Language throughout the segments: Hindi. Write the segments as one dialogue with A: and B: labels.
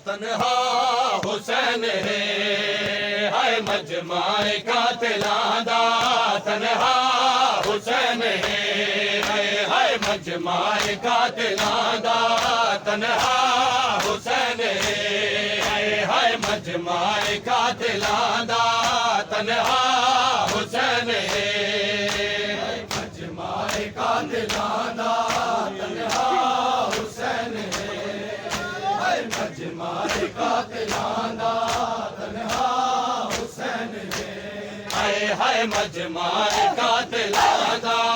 A: तन्हा हुसैन है हाय मजमाए कातिलांदा तन्हा हुसैन है हाय मजमाए कातिलांदा तन्हा हुसैन है हाय मजमाए कातिलांदा तन्हा हुसैन है मजमाए कातिलांदा तन्हा हुसैन है मजमाए कातिलांदा तन्हा हुसैन है हाय मजमाए कातिलांदा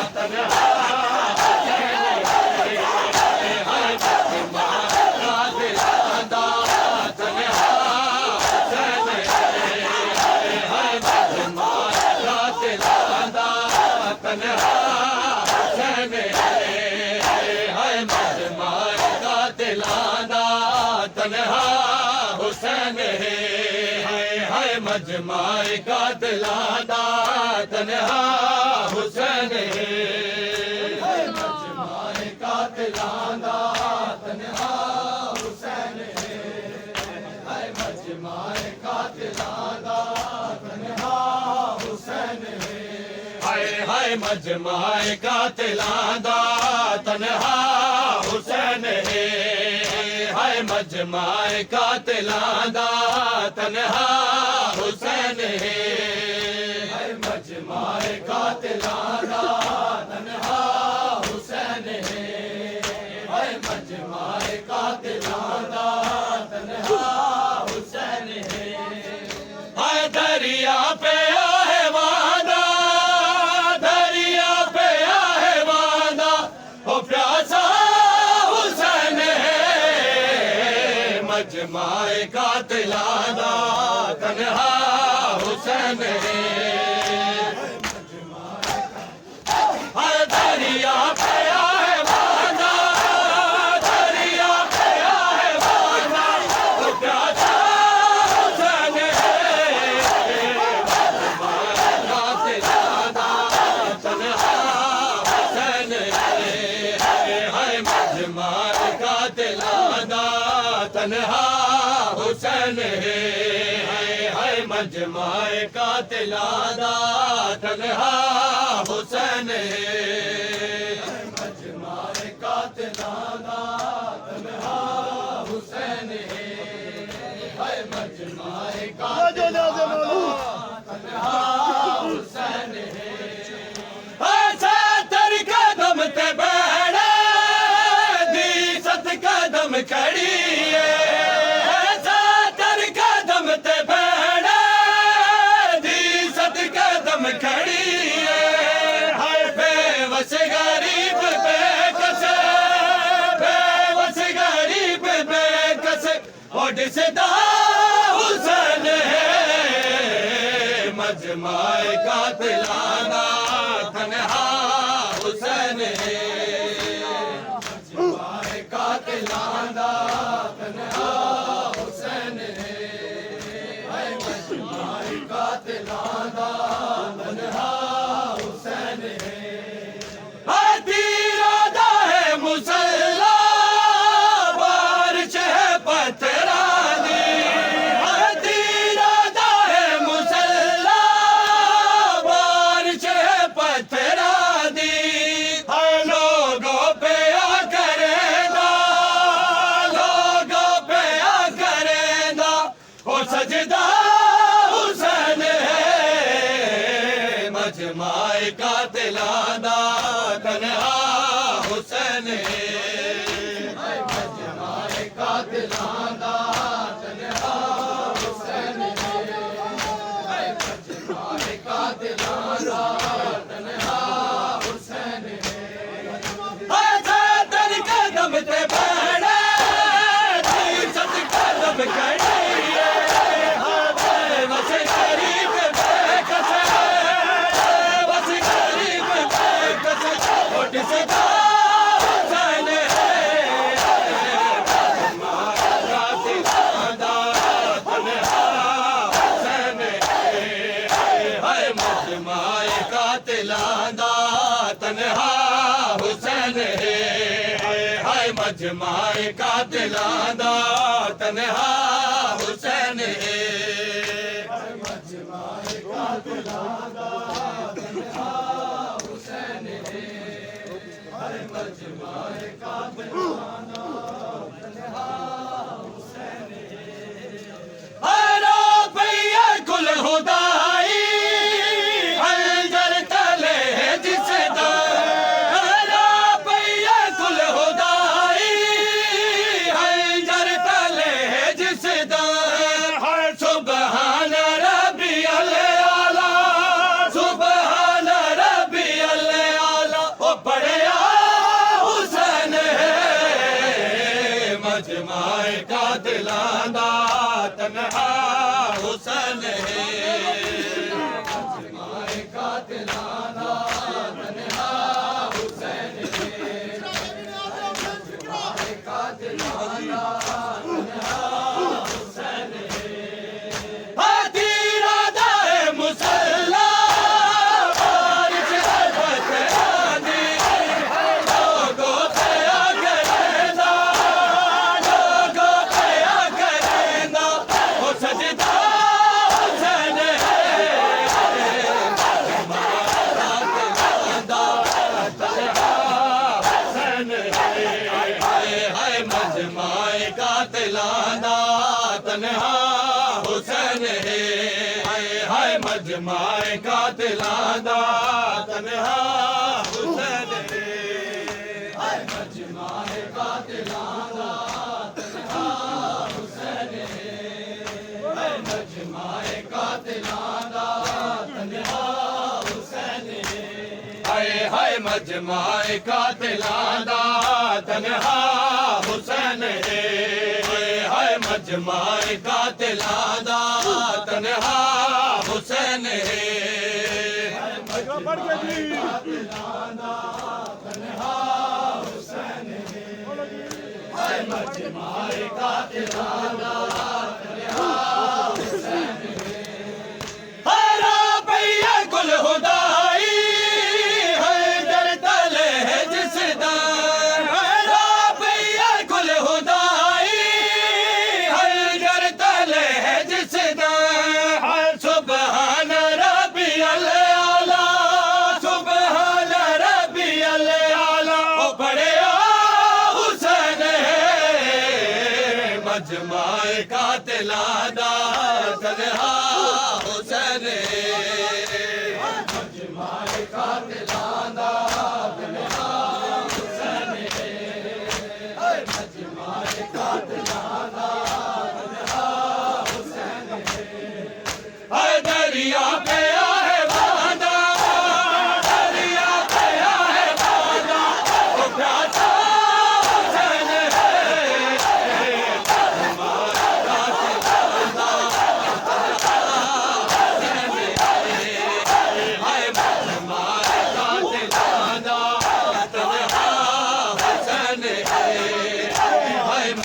A: तन्हा मजमाए कातिलांदा तन्हा हुसैन है मजमाए कातिलांदा तन्हा हुसैन है मजमाए कातिलांदा तन्हा हुसैन है हाय मजमाए कातिलांदा तन्हा हुसैन है हाय मजमाए कातिलांदा तन्हा हुसैन है मजमाए कातिलांदा तन्हा हुसैन है मजमाए कातिलांदा तन्हा हुसैन है हाय दरिया पे आहे वादा दरिया पे आहे वादा ओ प्यासा हुसैन है मजमाए कातिलांदा तन्हा हुसैन है हर दरिया पे आहे वादा दरिया पे आहे वादा तो प्यासा हुसैन है मजमाए कातिलांदा तन्हा हुसैन है हाय मजमाए कातिलांदा तन्हा हुसैन है मजमाए कातिलांदा तन्हा हुसैन है मजमाए कातिलांदा तन्हा हुसैन है मजमाए कातिलांदा तन्हा हुसैन है ऐसा तेरी कदम ते बैठे दी सत कदम खड़ी है खड़ी है हाय बेबस गरीब बेकस बेबस गरीब बेकस ओडिसदा हुसैन है मजमाए कातिलांदा तन्हा हुसैन है मजमाए कातिलांदा तन्हा हुसैन है मजमाए कातिलांदा लोगों पे आकर हुसैन है मजमाए कातिलां दा तन्हा हुसैन है मजमाए कातिलां दा तन्हा हुसैन है सदर कदम ते बैठे सत कदम कड़िए बस गरीब बेकस बस गरीब बेकस उठ सदा हुसैन है मजमाए कातिलां दा तन्हा हुसैन है मजमाए कातिलां दा तन्हा हुसैन मजमाए कातिलां दा तन्हा हुसैन मजमाए कातिलां दा तन्हा हुसैन हरा भैया कुल खुदाई हंजर तले जिसदा हरा भैया कुल खुदाई हंजर तले जिसदा सुबहान रब्बी आला सुबहान रब्बी आला ओ पढ़िया हुसैन है मजमाए कातिलां दा तन्हा हुसैन मजमाए कातिलां दा तन्हा हुसैन मजमाए कातिलां दा तन्हा हुसैन तीरा दाए मुसल्ला बारिश रहमत आंदी लोगों पे करेंदा लोगों पे करेंदा ओ सजदा हुसैन मजमाए कातिलां दा तन्हा हुसैन है मजमाए कातिलां दा तन्हा हुसैन है मजमाए कातिलां दा तन्हा हुसैन है मजमाए कातिलां दा तन्हा हुसैन है मजमाए कातिलां दा तन्हा हुसैन है मजमाए कातिलां दा तन्हा हुसैन मजमाए कातिलां दा तन्हा हुसैन हरा भैया कुल खुदाई हंजर तले जिसदा हरा भैया कुल खुदाई हंजर तले जिसदा सुबहान रब्बी आला सुबहान रब्बी आला ओ पढ़िया हुसैन मजमाए कातिलां दा तन्हा हुसैन